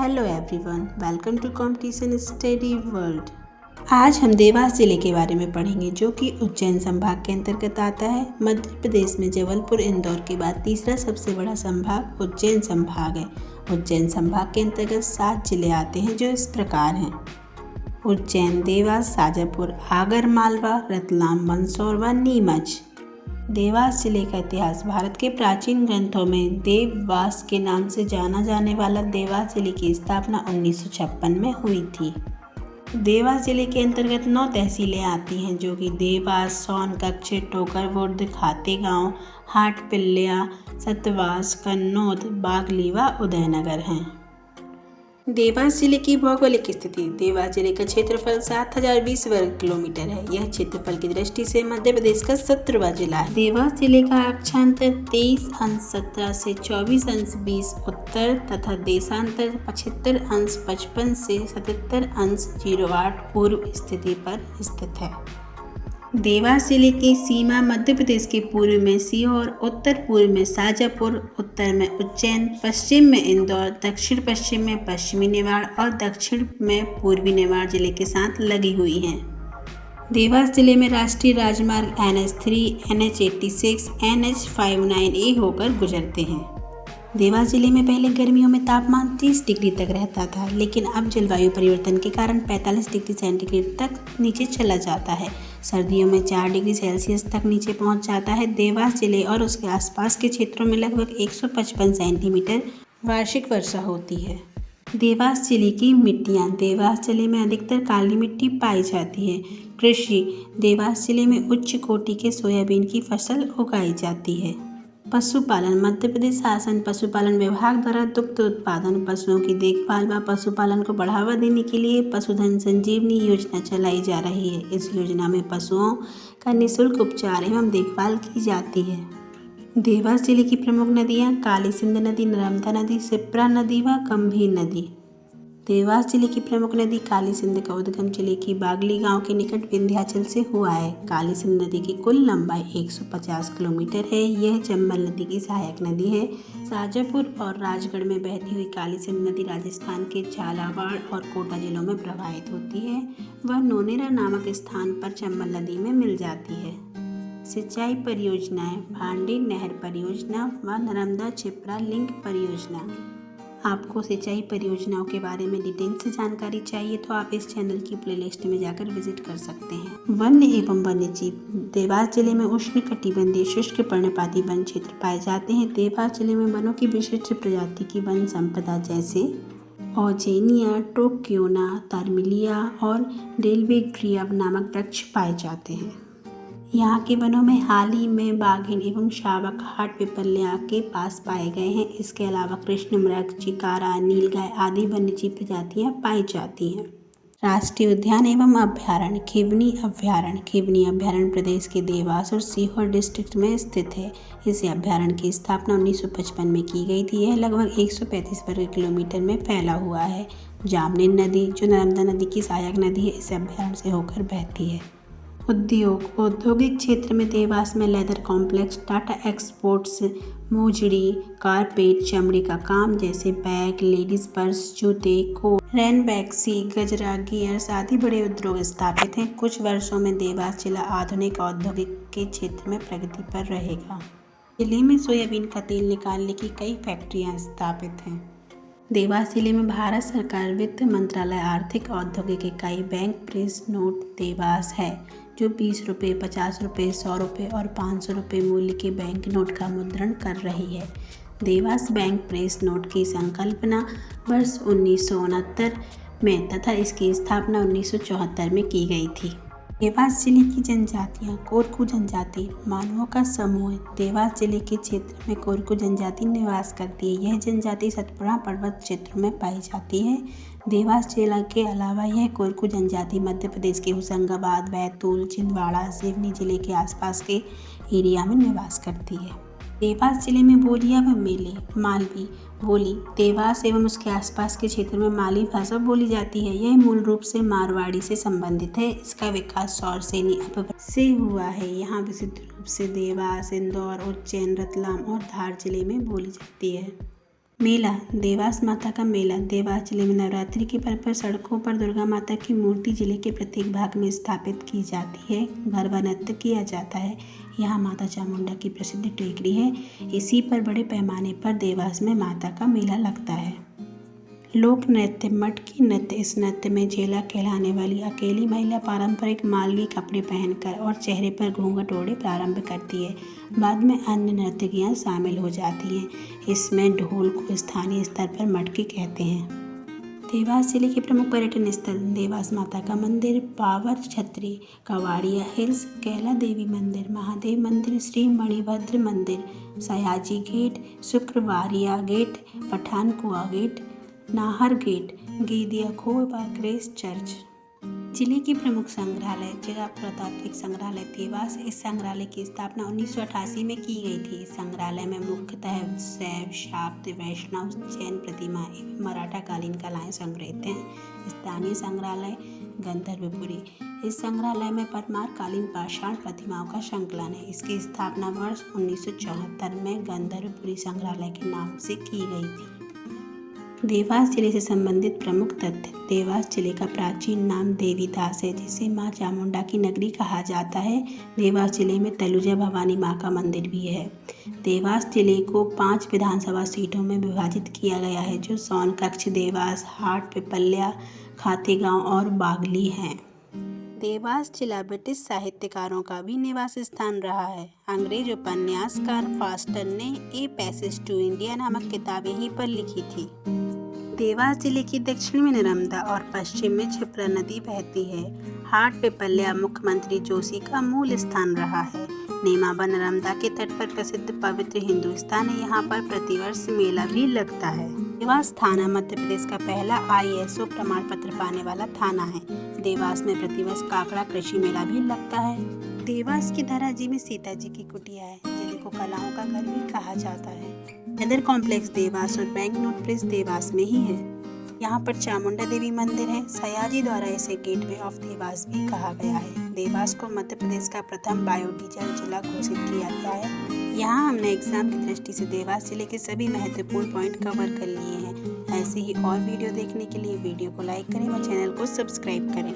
Hello everyone, welcome to competition study world. आज हम देवास जिले के बारे में पढ़ेंगे जो कि उज्जैन संभाग के अंतर्गत आता है। मध्य प्रदेश में जबलपुर इंदौर के बाद तीसरा सबसे बड़ा संभाग उज्जैन संभाग है। उज्जैन संभाग के अंतर्गत 7 जिले आते हैं जो इस प्रकार हैं: उज्जैन, देवास, शाजापुर, आगर मालवा, रतलाम, मंदसौर व नीमच। देवास जिले का इतिहास। भारत के प्राचीन ग्रंथों में देववास के नाम से जाना जाने वाला देवास जिले की स्थापना 1956 में हुई थी। देवास जिले के अंतर्गत 9 तहसीलें आती हैं जो कि देवास, सोनकच्छ, टोकरबुर्द, खातेगांव, हाटपिल्या, सतवास, कन्नौद, बागली व उदयनगर हैं। देवास जिले की भौगोलिक स्थिति। देवास जिले का क्षेत्रफल 7020 वर्ग किलोमीटर है। यह क्षेत्रफल की दृष्टि से मध्य प्रदेश का 17वां जिला है। देवास जिले का अक्षांतर 23° 17 से 24° 20 तथा देशांतर 75° 55 से 77° 08 पूर्व स्थिति पर स्थित है। देवास जिले की सीमा मध्य प्रदेश के पूर्व में सीहोर, उत्तर पूर्व में शाजापुर, उत्तर में उज्जैन, पश्चिम में इंदौर, दक्षिण पश्चिम में पश्चिमी निवाड़ और दक्षिण में पूर्वी निवाड़ जिले के साथ लगी हुई हैं। देवास जिले में राष्ट्रीय राजमार्ग NH3, NH86, NH59A होकर गुजरते हैं। देवास जिले में पहले गर्मियों में तापमान 30 डिग्री तक रहता था, लेकिन अब जलवायु परिवर्तन के कारण 45 डिग्री सेंटीग्रेड तक नीचे चला जाता है। सर्दियों में 4 डिग्री सेल्सियस तक नीचे पहुंच जाता है। देवास जिले और उसके आसपास के क्षेत्रों में लगभग 155 सेंटीमीटर वार्षिक वर्षा होती है। देवास जिले की मिट्टियाँ। देवास जिले में अधिकतर काली मिट्टी पाई जाती है। कृषि। देवास जिले में उच्च कोटि के सोयाबीन की फसल उगाई जाती है। पशुपालन। मध्य प्रदेश शासन पशुपालन विभाग द्वारा दुग्ध उत्पादन, पशुओं की देखभाल व पशुपालन को बढ़ावा देने के लिए पशुधन संजीवनी योजना चलाई जा रही है। इस योजना में पशुओं का निःशुल्क उपचार एवं देखभाल की जाती है। देवास जिले की प्रमुख नदियाँ: काली सिंध नदी, नर्मदा नदी, शिप्रा नदी व गंभीर नदी। देवास जिले की प्रमुख नदी काली सिंध का उद्गम जिले की बागली गांव के निकट विंध्याचल से हुआ है। काली सिंध नदी की कुल लंबाई 150 किलोमीटर है। यह चंबल नदी की सहायक नदी है। शाजापुर और राजगढ़ में बहती हुई काली सिंध नदी राजस्थान के झालावाड़ और कोटा जिलों में प्रवाहित होती है। वह नोनेरा नामक स्थान पर चंबल नदी में मिल जाती है। सिंचाई परियोजनाएं: भांडी नहर परियोजना व नर्मदा छिप्रा लिंक परियोजना। आपको सिंचाई परियोजनाओं के बारे में डिटेल से जानकारी चाहिए तो आप इस चैनल की प्लेलिस्ट में जाकर विजिट कर सकते हैं। वन्य एवं वन्यजीव। देवास जिले में उष्णकटिबंधीय शुष्क पर्णपाती वन क्षेत्र पाए जाते हैं। देवास जिले में वनों की विशिष्ट प्रजाति की वन संपदा जैसे औजेनिया, ट्रोक्योना, तारमिलिया और डेलबेड्रिया नामक वृक्ष पाए जाते हैं। यहाँ के वनों में हाल ही में बाघिन एवं शावक हाटपिपल्या के पास पाए गए हैं। इसके अलावा कृष्णमृग, चिकारा, नीलगाय आदि वन्यजीव प्रजातियाँ पाई जाती हैं। राष्ट्रीय उद्यान एवं अभ्यारण्य। खिवनी अभ्यारण्य। खिवनी अभ्यारण्य प्रदेश के देवास और सीहोर डिस्ट्रिक्ट में स्थित है। इस अभ्यारण्य की स्थापना 1955 में की गई थी। यह लगभग 135 वर्ग किलोमीटर में फैला हुआ है। जामनी नदी, जो नर्मदा नदी की सहायक नदी है, इस अभ्यारण्य से होकर बहती है। उद्योग। औद्योगिक क्षेत्र में देवास में लेदर कॉम्प्लेक्स, टाटा एक्सपोर्ट्स, मोजड़ी, कारपेट, चमड़े का काम जैसे बैग, लेडीज पर्स, जूते, कोट, रैनबैक्सी, गजरा, गियर्स आदि बड़े उद्योग स्थापित हैं। कुछ वर्षों में देवास जिला आधुनिक औद्योगिक के क्षेत्र में प्रगति पर रहेगा। जिले में सोयाबीन का तेल निकालने की कई फैक्ट्रियां स्थापित हैं। देवास जिले में भारत सरकार वित्त मंत्रालय आर्थिक औद्योगिक इकाई बैंक प्रेस नोट देवास है, जो 20 रुपये, 50 रुपये, 100 रुपये और 500 रुपये मूल्य के बैंक नोट का मुद्रण कर रही है। देवास बैंक प्रेस नोट की संकल्पना वर्ष 1969 में तथा इसकी स्थापना 1974 में की गई थी। देवास जिले की जनजातियाँ। कोरकू जनजाति मानवों का समूह है। देवास जिले के क्षेत्र में कोरकू जनजाति निवास करती है। यह जनजाति सतपुड़ा पर्वत क्षेत्र में पाई जाती है। देवास जिला के अलावा यह कोरकू जनजाति मध्य प्रदेश के होशंगाबाद, बैतूल, छिंदवाड़ा, सिवनी जिले के आसपास के एरिया में निवास करती है। देवास जिले में बोलियां व मेले। मालवी बोली देवास एवं उसके आसपास के क्षेत्र में मालवी भाषा बोली जाती है। यह मूल रूप से मारवाड़ी से संबंधित है। इसका विकास सौरसेनी अपभ्रंश से हुआ है। यहाँ विशुद्ध रूप से देवास, इंदौर, उज्जैन, रतलाम और धार जिले में बोली जाती है। मेला। देवास माता का मेला देवास जिले में नवरात्रि के पर्व पर सड़कों पर दुर्गा माता की मूर्ति जिले के प्रत्येक भाग में स्थापित की जाती है। गरबा नृत्य किया जाता है। यहाँ माता चामुंडा की प्रसिद्ध टेकरी है। इसी पर बड़े पैमाने पर देवास में माता का मेला लगता है। लोक नृत्य मटकी नृत्य। इस नृत्य में चेला कहलाने वाली अकेली महिला पारंपरिक मालवी कपड़े पहनकर और चेहरे पर घूंघट ओढ़े प्रारंभ करती है। बाद में अन्य नर्तकियां शामिल हो जाती हैं। इसमें ढोल को स्थानीय स्तर पर मटकी कहते हैं। देवास जिले के प्रमुख पर्यटन स्थल देवास माता का मंदिर, पावर छतरी, कवाड़िया हिल्स, कैला देवी मंदिर, महादेव मंदिर, श्री मणिभद्र मंदिर, Sayaji gate, Shukrawariya gate, Pathankua gate, Nahar gate, गेदिया खो व ग्रेस चर्च। जिले के प्रमुख संग्रहालय जिला पुरातात्विक संग्रहालय देवास। इस संग्रहालय की स्थापना 1988 में की गई थी। इस संग्रहालय में मुख्यतः शैव, शाक्त, वैष्णव, जैन प्रतिमा एवं मराठा कालीन कलाएं संग्रहित हैं। स्थानीय संग्रहालय गंधर्वपुरी। इस संग्रहालय में परमार कालीन पाषाण प्रतिमाओं का संकलन है। इसकी स्थापना वर्ष 1974 में गंधर्वपुरी संग्रहालय के नाम से की गई थी। देवास जिले से संबंधित प्रमुख तथ्य। देवास जिले का प्राचीन नाम देवीदास है, जिसे मां चामुंडा की नगरी कहा जाता है। देवास जिले में तलुजा भवानी मां का मंदिर भी है। देवास जिले को 5 विधानसभा सीटों में विभाजित किया गया है, जो सोनकच्छ, देवास, हाट, पिपल्या, खातेगांव और बागली हैं। देवास जिला ब्रिटिश साहित्यकारों का भी निवास स्थान रहा है। अंग्रेज उपन्यासकार फास्टर ने ए पैसेज टू इंडिया नामक किताब यहीं पर लिखी थी। देवास जिले की दक्षिण में नर्मदा और पश्चिम में क्षिप्रा नदी बहती है। हाट पिपल्या मुख्यमंत्री जोशी का मूल स्थान रहा है। नेमावा नर्मदा के तट पर प्रसिद्ध पवित्र हिंदू स्थान है। यहाँ पर प्रतिवर्ष मेला भी लगता है। देवास थाना मध्य प्रदेश का पहला ISO प्रमाण पत्र पाने वाला थाना है। देवास में प्रतिवर्ष काकड़ा कृषि मेला भी लगता है। देवास की धरा जी में सीता जी की कुटिया है। जिले को कलाओं का घर भी कहा जाता है। वेदर कॉम्प्लेक्स देवास और बैंक नोट प्रेस देवास में ही है। यहाँ पर चामुंडा देवी मंदिर है। सयाजी द्वारा इसे गेटवे ऑफ देवास भी कहा गया है। देवास को मध्य प्रदेश का प्रथम बायोडीजल जिला घोषित किया गया है। यहाँ हमने एग्जाम की दृष्टि से देवास जिले के सभी महत्वपूर्ण पॉइंट कवर कर लिए हैं। ऐसे ही और वीडियो देखने के लिए वीडियो को लाइक करें व चैनल को सब्सक्राइब करें।